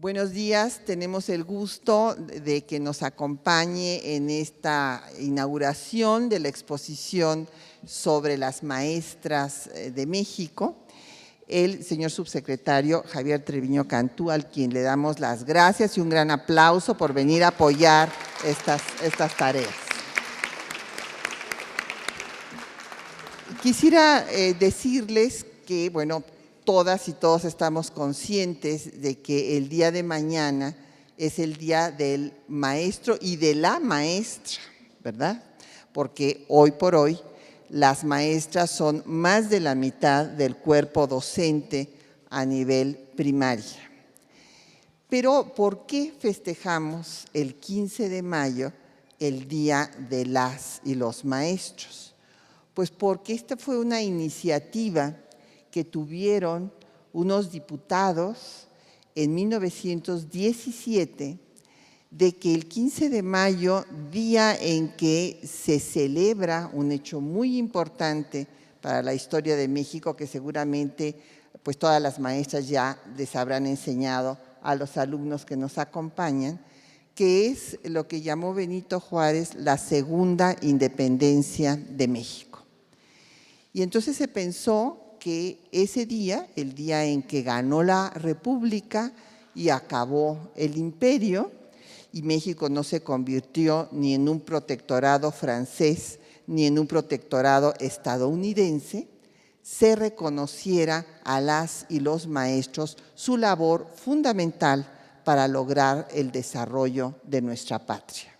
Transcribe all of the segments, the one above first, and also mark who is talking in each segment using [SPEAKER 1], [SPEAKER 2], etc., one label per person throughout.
[SPEAKER 1] Buenos días, tenemos el gusto de que nos acompañe en esta inauguración de la exposición sobre las maestras de México, el señor subsecretario Javier Treviño Cantú, al quien le damos las gracias y un gran aplauso por venir a apoyar estas tareas. Quisiera decirles que, bueno, todas y todos estamos conscientes de que el día de mañana es el día del maestro y de la maestra, ¿verdad? Porque hoy por hoy las maestras son más de la mitad del cuerpo docente a nivel primaria. Pero ¿por qué festejamos el 15 de mayo el Día de las y los Maestros? Pues porque esta fue una iniciativa que tuvieron unos diputados en 1917, de que el 15 de mayo, día en que se celebra un hecho muy importante para la historia de México, que seguramente pues todas las maestras ya les habrán enseñado a los alumnos que nos acompañan, que es lo que llamó Benito Juárez la segunda independencia de México. Y entonces se pensó que ese día, el día en que ganó la República y acabó el imperio, y México no se convirtió ni en un protectorado francés ni en un protectorado estadounidense, se reconociera a las y los maestros su labor fundamental para lograr el desarrollo de nuestra patria.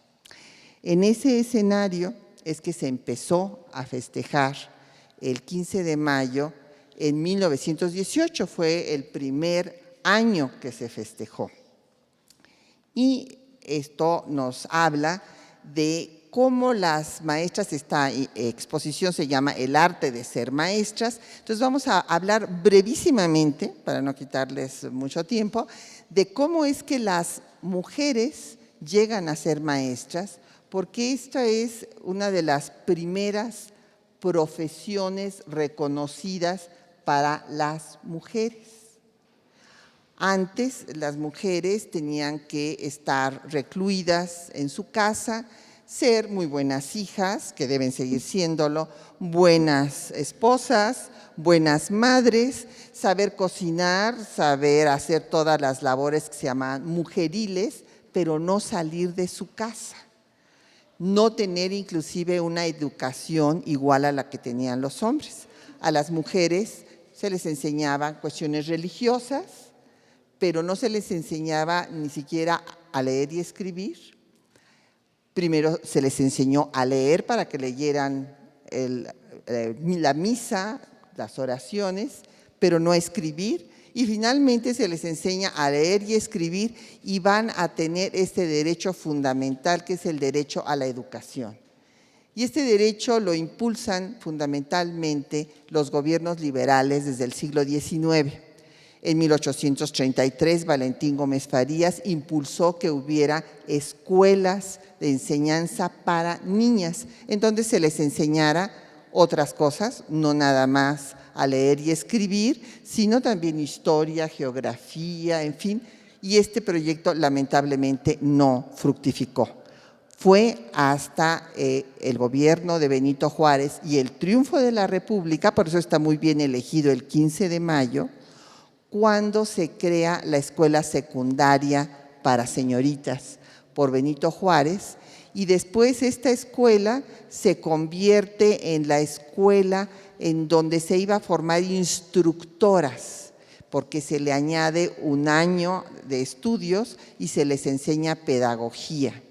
[SPEAKER 1] En ese escenario es que se empezó a festejar el 15 de mayo. En 1918 fue el primer año que se festejó. Y esto nos habla de cómo las maestras, esta exposición se llama El arte de ser maestras. Entonces vamos a hablar brevísimamente, para no quitarles mucho tiempo, de cómo es que las mujeres llegan a ser maestras, porque esta es una de las primeras profesiones reconocidas para las mujeres. Antes las mujeres tenían que estar recluidas en su casa, ser muy buenas hijas, que deben seguir siéndolo, buenas esposas, buenas madres, saber cocinar, saber hacer todas las labores que se llaman mujeriles, pero no salir de su casa. No tener inclusive una educación igual a la que tenían los hombres. A las mujeres se les enseñaban cuestiones religiosas, pero no se les enseñaba ni siquiera a leer y escribir. Primero se les enseñó a leer para que leyeran la misa, las oraciones, pero no a escribir. Y finalmente se les enseña a leer y escribir y van a tener este derecho fundamental que es el derecho a la educación. Y este derecho lo impulsan fundamentalmente los gobiernos liberales desde el siglo XIX. En 1833, Valentín Gómez Farías impulsó que hubiera escuelas de enseñanza para niñas, en donde se les enseñara otras cosas, no nada más a leer y escribir, sino también historia, geografía, en fin, y este proyecto lamentablemente no fructificó. Fue hasta el gobierno de Benito Juárez y el triunfo de la República, por eso está muy bien elegido el 15 de mayo, cuando se crea la escuela secundaria para señoritas por Benito Juárez, y después esta escuela se convierte en la escuela en donde se iba a formar instructoras, porque se le añade un año de estudios y se les enseña pedagogía.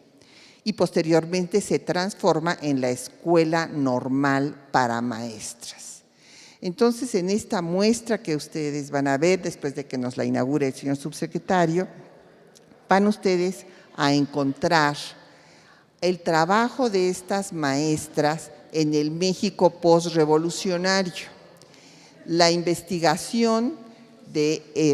[SPEAKER 1] Y posteriormente se transforma en la escuela normal para maestras. Entonces, en esta muestra que ustedes van a ver, después de que nos la inaugure el señor subsecretario, van ustedes a encontrar el trabajo de estas maestras en el México postrevolucionario. La investigación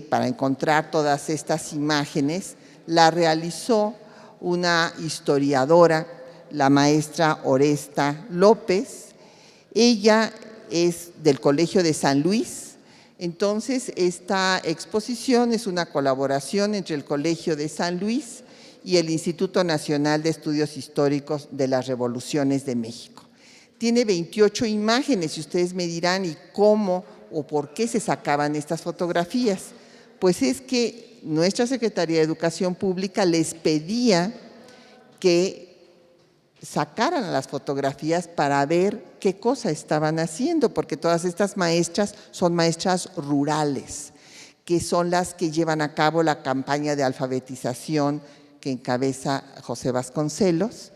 [SPEAKER 1] para encontrar todas estas imágenes la realizó una historiadora, la maestra Oresta López. Ella es del Colegio de San Luis, Entonces, esta exposición es una colaboración entre el Colegio de San Luis y el Instituto Nacional de Estudios Históricos de las Revoluciones de México. Tiene 28 imágenes y ustedes me dirán, ¿y cómo o por qué se sacaban estas fotografías? Pues es que nuestra Secretaría de Educación Pública les pedía que sacaran las fotografías para ver qué cosa estaban haciendo, porque todas estas maestras son maestras rurales, que son las que llevan a cabo la campaña de alfabetización que encabeza José Vasconcelos,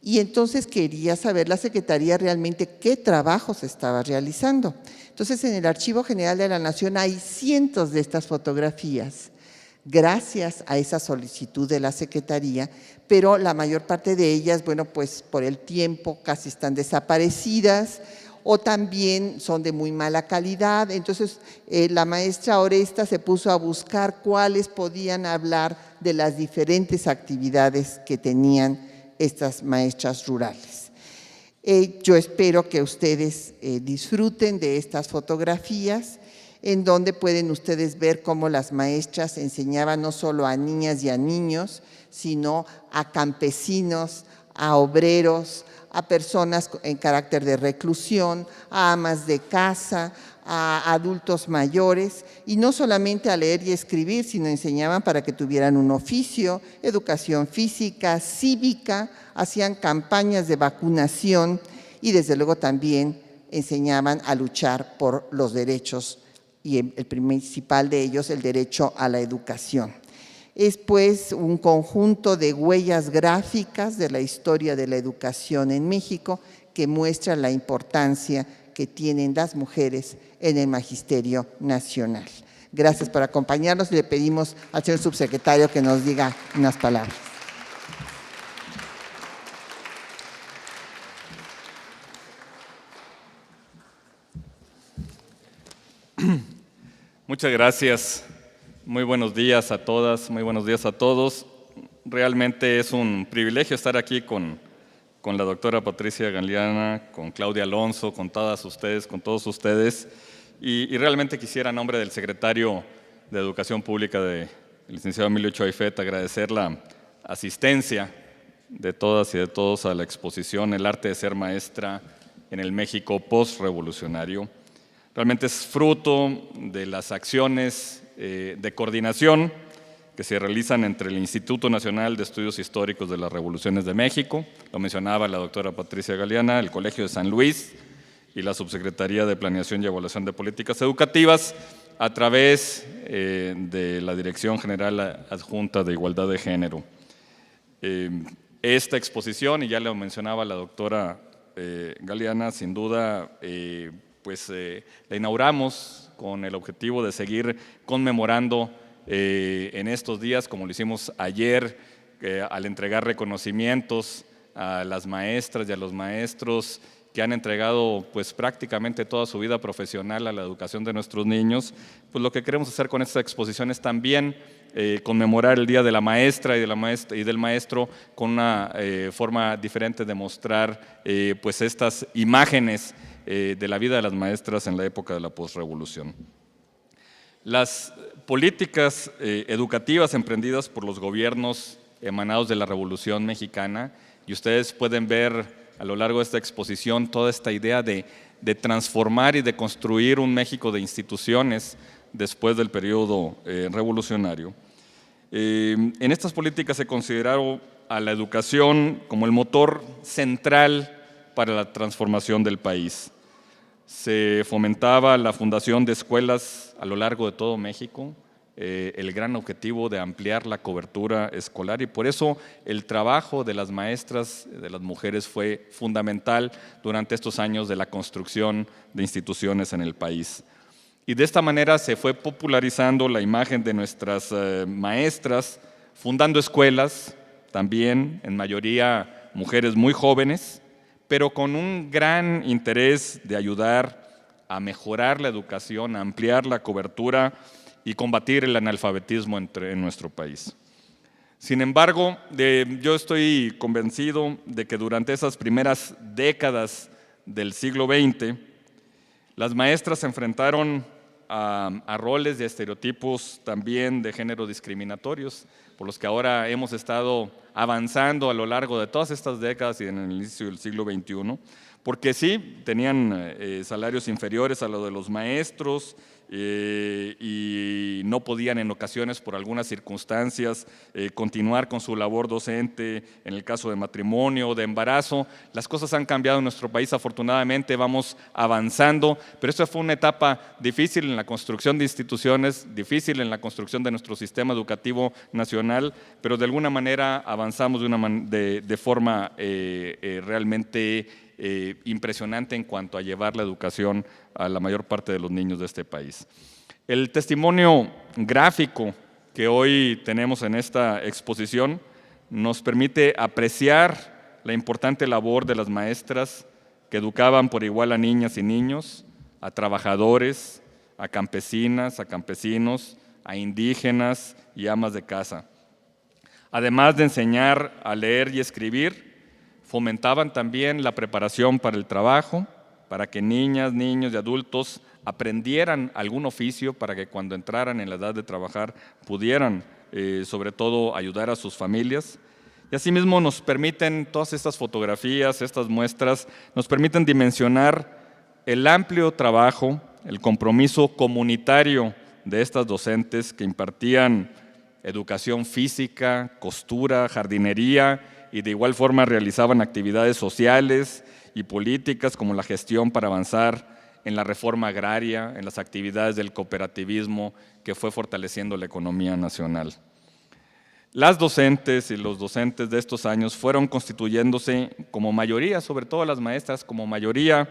[SPEAKER 1] y entonces quería saber la Secretaría realmente qué trabajo se estaba realizando. Entonces, en el Archivo General de la Nación hay cientos de estas fotografías, gracias a esa solicitud de la Secretaría, pero la mayor parte de ellas, bueno, pues por el tiempo casi están desaparecidas o también son de muy mala calidad. Entonces, la maestra Oresta se puso a buscar cuáles podían hablar de las diferentes actividades que tenían estas maestras rurales. Yo espero que ustedes disfruten de estas fotografías, en donde pueden ustedes ver cómo las maestras enseñaban no solo a niñas y a niños, sino a campesinos, a obreros, a personas en carácter de reclusión, a amas de casa, a adultos mayores, y no solamente a leer y escribir, sino enseñaban para que tuvieran un oficio, educación física, cívica, hacían campañas de vacunación y desde luego también enseñaban a luchar por los derechos y el principal de ellos, el derecho a la educación. Es pues un conjunto de huellas gráficas de la historia de la educación en México que muestra la importancia que tienen las mujeres en el magisterio nacional. Gracias por acompañarnos y le pedimos al señor subsecretario que nos diga unas palabras.
[SPEAKER 2] Muchas gracias. Muy buenos días a todas, muy buenos días a todos. Realmente es un privilegio estar aquí con la doctora Patricia Galeana, con Claudia Alonso, con todas ustedes, con todos ustedes. Y realmente quisiera, en nombre del secretario de Educación Pública, el licenciado Emilio Choaifet, agradecer la asistencia de todas y de todos a la exposición El arte de ser maestra en el México postrevolucionario. Realmente es fruto de las acciones de coordinación que se realizan entre el Instituto Nacional de Estudios Históricos de las Revoluciones de México, lo mencionaba la doctora Patricia Galeana, el Colegio de San Luis y la Subsecretaría de Planeación y Evaluación de Políticas Educativas a través de la Dirección General Adjunta de Igualdad de Género. Esta exposición, y ya lo mencionaba la doctora Galeana, sin duda la inauguramos con el objetivo de seguir conmemorando en estos días, como lo hicimos ayer, al entregar reconocimientos a las maestras y a los maestros que han entregado pues prácticamente toda su vida profesional a la educación de nuestros niños. Pues lo que queremos hacer con esta exposición es también conmemorar el Día de la Maestra y del Maestro con una forma diferente de mostrar pues estas imágenes de la vida de las maestras en la época de la posrevolución. Las políticas educativas emprendidas por los gobiernos emanados de la Revolución Mexicana, y ustedes pueden ver a lo largo de esta exposición toda esta idea de transformar y de construir un México de instituciones después del periodo revolucionario. En estas políticas se consideró a la educación como el motor central para la transformación del país. Se fomentaba la fundación de escuelas a lo largo de todo México, el gran objetivo de ampliar la cobertura escolar, y por eso el trabajo de las maestras, de las mujeres, fue fundamental durante estos años de la construcción de instituciones en el país. Y de esta manera se fue popularizando la imagen de nuestras maestras, fundando escuelas, también en mayoría mujeres muy jóvenes, pero con un gran interés de ayudar a mejorar la educación, a ampliar la cobertura y combatir el analfabetismo en nuestro país. Sin embargo, yo estoy convencido de que durante esas primeras décadas del siglo XX, las maestras se enfrentaron a roles y estereotipos también de género discriminatorios, por los que ahora hemos estado avanzando a lo largo de todas estas décadas y en el inicio del siglo XXI, porque sí, tenían salarios inferiores a los de los maestros y no podían en ocasiones por algunas circunstancias continuar con su labor docente en el caso de matrimonio o de embarazo. Las cosas han cambiado en nuestro país, afortunadamente vamos avanzando, pero esta fue una etapa difícil en la construcción de instituciones, difícil en la construcción de nuestro sistema educativo nacional, pero de alguna manera avanzamos de forma realmente impresionante en cuanto a llevar la educación a la mayor parte de los niños de este país. El testimonio gráfico que hoy tenemos en esta exposición nos permite apreciar la importante labor de las maestras que educaban por igual a niñas y niños, a trabajadores, a campesinas, a campesinos, a indígenas y amas de casa. Además de enseñar a leer y escribir, fomentaban también la preparación para el trabajo, para que niñas, niños y adultos aprendieran algún oficio para que cuando entraran en la edad de trabajar pudieran, sobre todo, ayudar a sus familias. Y asimismo nos permiten, todas estas fotografías, estas muestras, nos permiten dimensionar el amplio trabajo, el compromiso comunitario de estas docentes que impartían educación física, costura, jardinería, y de igual forma realizaban actividades sociales y políticas como la gestión para avanzar en la reforma agraria, en las actividades del cooperativismo que fue fortaleciendo la economía nacional. Las docentes y los docentes de estos años fueron constituyéndose como mayoría, sobre todo las maestras, como mayoría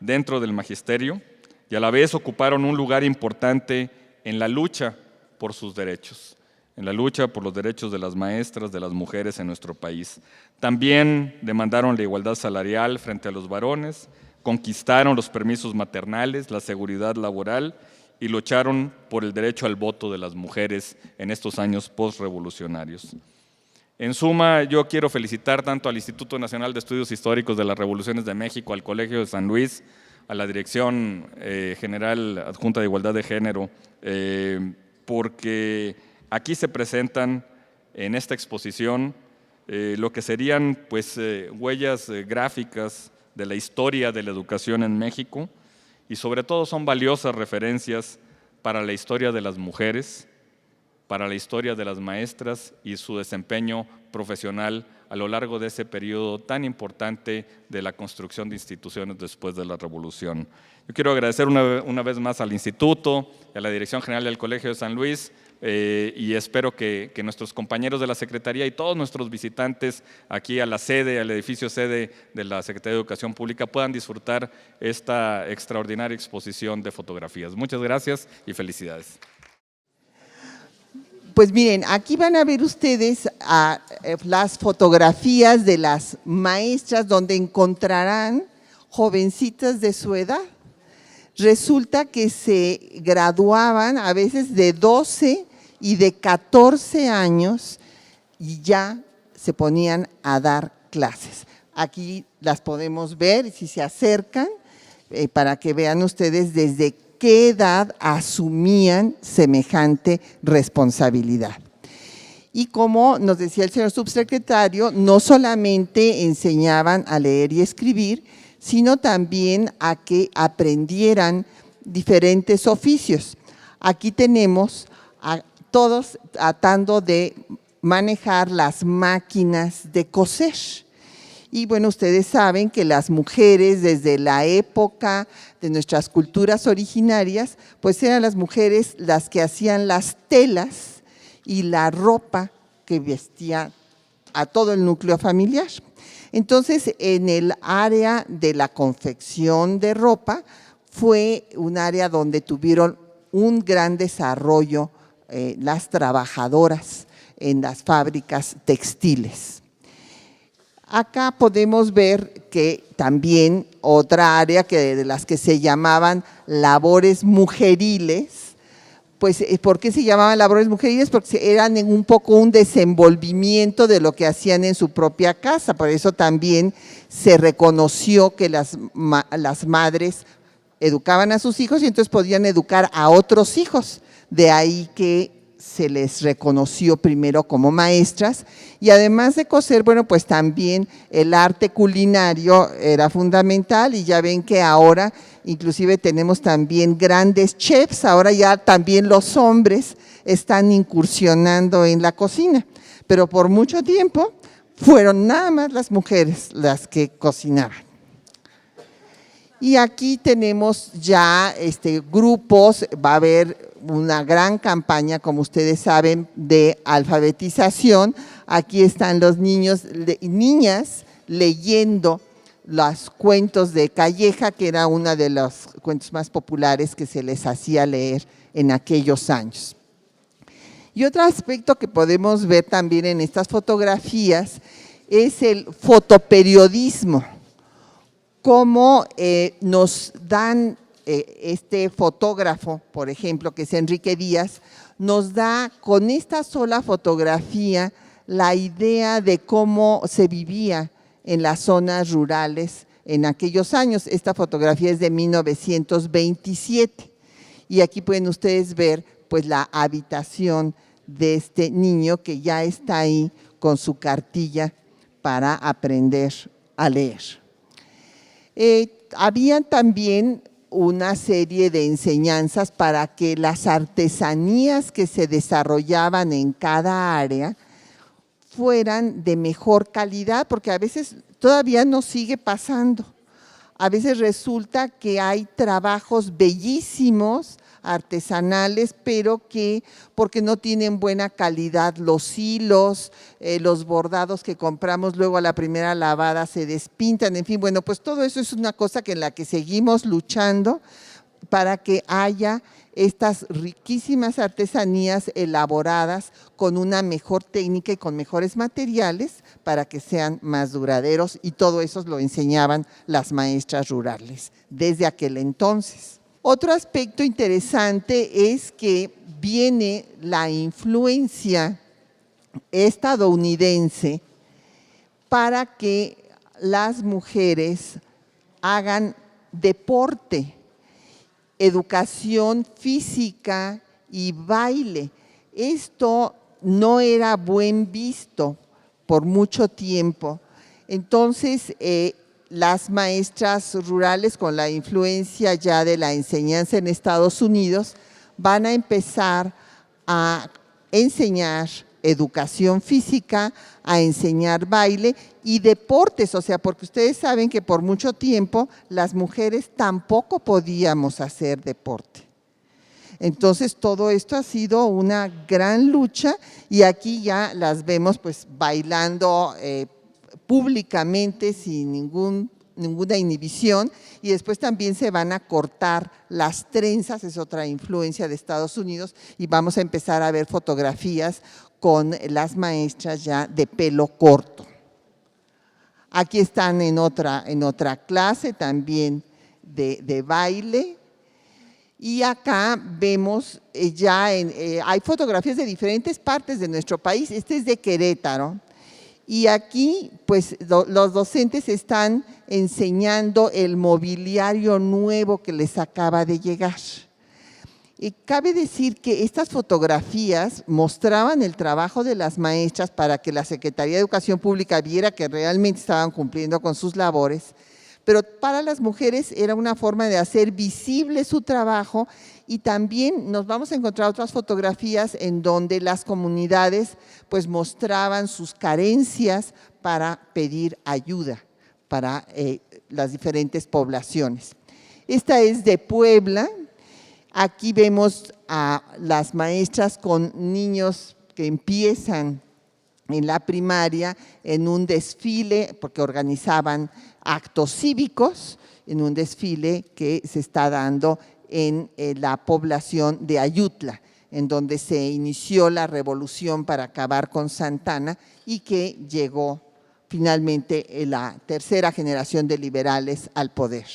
[SPEAKER 2] dentro del magisterio y a la vez ocuparon un lugar importante en la lucha por sus derechos, en la lucha por los derechos de las maestras, de las mujeres en nuestro país. También demandaron la igualdad salarial frente a los varones, conquistaron los permisos maternales, la seguridad laboral y lucharon por el derecho al voto de las mujeres en estos años postrevolucionarios. En suma, yo quiero felicitar tanto al Instituto Nacional de Estudios Históricos de las Revoluciones de México, al Colegio de San Luis, a la Dirección General Adjunta de Igualdad de Género, porque aquí se presentan en esta exposición lo que serían pues, huellas gráficas de la historia de la educación en México y sobre todo son valiosas referencias para la historia de las mujeres, para la historia de las maestras y su desempeño profesional a lo largo de ese periodo tan importante de la construcción de instituciones después de la Revolución. Yo quiero agradecer una vez más al Instituto, a la Dirección General del Colegio de San Luis, y espero que nuestros compañeros de la Secretaría y todos nuestros visitantes aquí a la sede, al edificio sede de la Secretaría de Educación Pública puedan disfrutar esta extraordinaria exposición de fotografías. Muchas gracias y felicidades.
[SPEAKER 1] Pues miren, aquí van a ver ustedes las fotografías de las maestras donde encontrarán jovencitas de su edad. Resulta que se graduaban a veces de 12 y de 14 años y ya se ponían a dar clases. Aquí las podemos ver, si se acercan, para que vean ustedes desde qué edad asumían semejante responsabilidad. Y como nos decía el señor subsecretario, no solamente enseñaban a leer y escribir, sino también a que aprendieran diferentes oficios. Aquí tenemos a todos tratando de manejar las máquinas de coser. Y bueno, ustedes saben que las mujeres desde la época de nuestras culturas originarias, pues eran las mujeres las que hacían las telas y la ropa que vestía a todo el núcleo familiar. Entonces, en el área de la confección de ropa fue un área donde tuvieron un gran desarrollo las trabajadoras en las fábricas textiles. Acá podemos ver que también otra área de las que se llamaban labores mujeriles. Pues, ¿por qué se llamaban labores mujeriles? Porque eran un poco un desenvolvimiento de lo que hacían en su propia casa. Por eso también se reconoció que las madres educaban a sus hijos y entonces podían educar a otros hijos. De ahí que se les reconoció primero como maestras, y además de coser, bueno, pues también el arte culinario era fundamental, y ya ven que ahora inclusive tenemos también grandes chefs, ahora ya también los hombres están incursionando en la cocina, pero por mucho tiempo fueron nada más las mujeres las que cocinaban. Y aquí tenemos ya grupos, va a haber una gran campaña, como ustedes saben, de alfabetización. Aquí están los niños y niñas leyendo los cuentos de Calleja, que era uno de los cuentos más populares que se les hacía leer en aquellos años. Y otro aspecto que podemos ver también en estas fotografías es el fotoperiodismo. Cómo nos dan este fotógrafo, por ejemplo, que es Enrique Díaz, nos da con esta sola fotografía la idea de cómo se vivía en las zonas rurales en aquellos años. Esta fotografía es de 1927 y aquí pueden ustedes ver pues la habitación de este niño que ya está ahí con su cartilla para aprender a leer. Habían también una serie de enseñanzas para que las artesanías que se desarrollaban en cada área fueran de mejor calidad, porque a veces todavía nos sigue pasando. A veces resulta que hay trabajos bellísimos, artesanales, pero que porque no tienen buena calidad los hilos, los bordados que compramos luego a la primera lavada se despintan, en fin, bueno, pues todo eso es una cosa en la que seguimos luchando para que haya estas riquísimas artesanías elaboradas con una mejor técnica y con mejores materiales para que sean más duraderos, y todo eso lo enseñaban las maestras rurales desde aquel entonces. Otro aspecto interesante es que viene la influencia estadounidense para que las mujeres hagan deporte, educación física y baile. Esto no era buen visto por mucho tiempo. Entonces, las maestras rurales, con la influencia ya de la enseñanza en Estados Unidos, van a empezar a enseñar educación física, a enseñar baile y deportes, o sea, porque ustedes saben que por mucho tiempo las mujeres tampoco podíamos hacer deporte. Entonces, todo esto ha sido una gran lucha y aquí ya las vemos pues bailando públicamente sin ninguna inhibición, y después también se van a cortar las trenzas, es otra influencia de Estados Unidos, y vamos a empezar a ver fotografías con las maestras ya de pelo corto. Aquí están en otra clase también de baile. Y acá vemos hay fotografías de diferentes partes de nuestro país. Este es de Querétaro. Y aquí, pues, los docentes están enseñando el mobiliario nuevo que les acaba de llegar. Y cabe decir que estas fotografías mostraban el trabajo de las maestras para que la Secretaría de Educación Pública viera que realmente estaban cumpliendo con sus labores, pero para las mujeres era una forma de hacer visible su trabajo, y también nos vamos a encontrar otras fotografías en donde las comunidades pues mostraban sus carencias para pedir ayuda para las diferentes poblaciones. Esta es de Puebla. Aquí vemos a las maestras con niños que empiezan en la primaria en un desfile, porque organizaban actos cívicos, en un desfile que se está dando en la población de Ayutla, en donde se inició la revolución para acabar con Santana y que llegó finalmente la tercera generación de liberales al poder.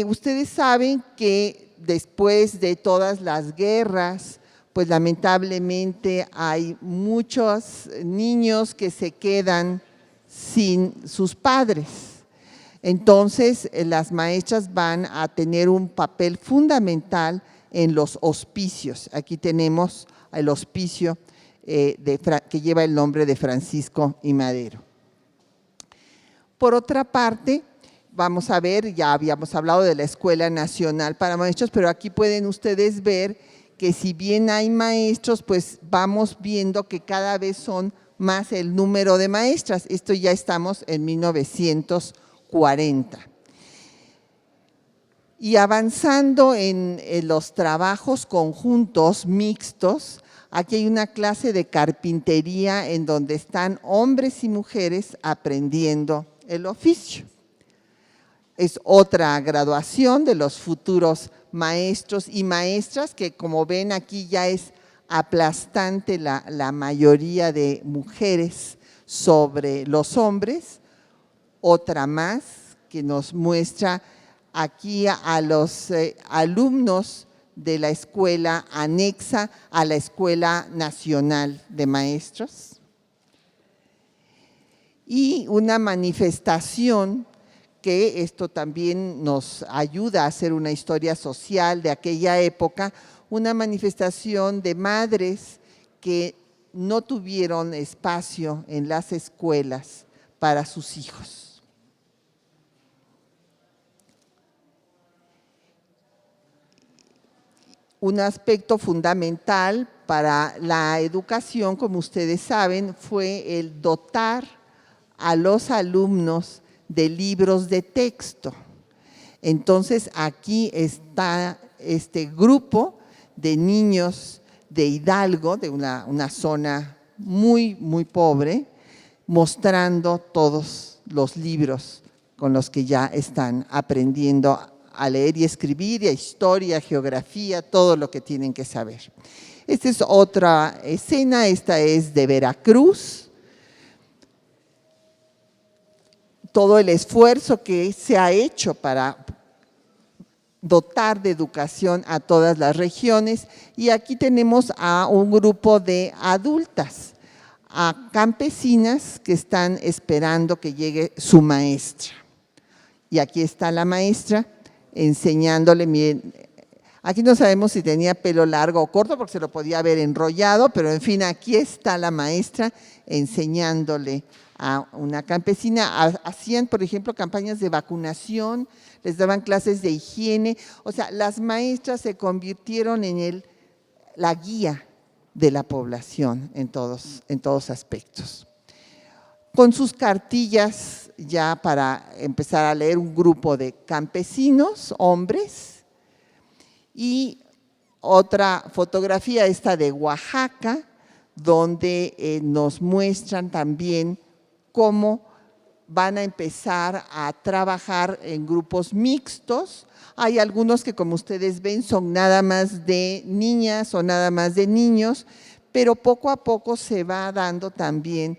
[SPEAKER 1] Ustedes saben que después de todas las guerras, pues lamentablemente hay muchos niños que se quedan sin sus padres. Entonces, las maestras van a tener un papel fundamental en los hospicios. Aquí tenemos el hospicio que lleva el nombre de Francisco I. Madero. Por otra parte, vamos a ver, ya habíamos hablado de la Escuela Nacional para Maestros, pero aquí pueden ustedes ver que si bien hay maestros, pues vamos viendo que cada vez son más el número de maestras. Esto ya estamos en 1940. Y avanzando en los trabajos conjuntos mixtos, aquí hay una clase de carpintería en donde están hombres y mujeres aprendiendo el oficio. Es otra graduación de los futuros maestros y maestras, que como ven aquí ya es aplastante la mayoría de mujeres sobre los hombres. Otra más que nos muestra aquí a los alumnos de la escuela anexa a la Escuela Nacional de Maestros. Y una manifestación que esto también nos ayuda a hacer una historia social de aquella época, una manifestación de madres que no tuvieron espacio en las escuelas para sus hijos. Un aspecto fundamental para la educación, como ustedes saben, fue el dotar a los alumnos de libros de texto. Entonces, aquí está este grupo de niños de Hidalgo, de una zona muy, muy pobre, mostrando todos los libros con los que ya están aprendiendo a leer y escribir, y a historia, geografía, todo lo que tienen que saber. Esta es otra escena, esta es de Veracruz. Todo el esfuerzo que se ha hecho para dotar de educación a todas las regiones, y aquí tenemos a un grupo de adultas, a campesinas que están esperando que llegue su maestra. Y aquí está la maestra enseñándole, miren, aquí no sabemos si tenía pelo largo o corto porque se lo podía haber enrollado, pero en fin, aquí está la maestra enseñándole a una campesina. Hacían, por ejemplo, campañas de vacunación, les daban clases de higiene, o sea, las maestras se convirtieron en la guía de la población en todos aspectos. Con sus cartillas, ya para empezar a leer, un grupo de campesinos, hombres, y otra fotografía, esta de Oaxaca, donde nos muestran también cómo van a empezar a trabajar en grupos mixtos. Hay algunos que, como ustedes ven, son nada más de niñas o nada más de niños, pero poco a poco se va dando también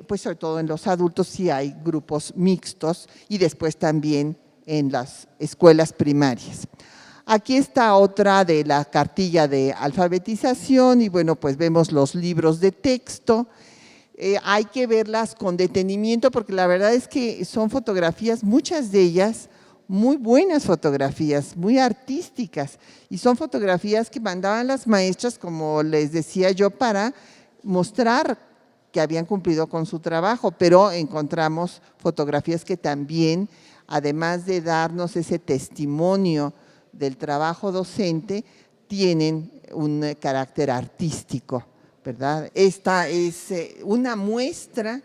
[SPEAKER 1] pues sobre todo en los adultos sí hay grupos mixtos, y después también en las escuelas primarias. Aquí está otra de la cartilla de alfabetización, y bueno, pues vemos los libros de texto. Hay que verlas con detenimiento porque la verdad es que son fotografías, muchas de ellas muy buenas fotografías, muy artísticas, y son fotografías que mandaban las maestras, como les decía yo, para mostrar que habían cumplido con su trabajo, pero encontramos fotografías que también, además de darnos ese testimonio del trabajo docente, tienen un carácter artístico, ¿verdad? Esta es una muestra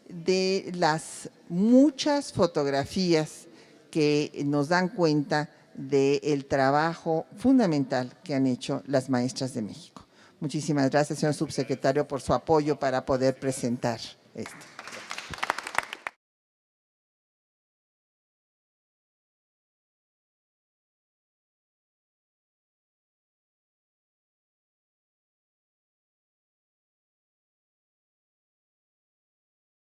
[SPEAKER 1] de las muchas fotografías que nos dan cuenta del trabajo fundamental que han hecho las maestras de México. Muchísimas gracias, señor subsecretario, por su apoyo para poder presentar esto.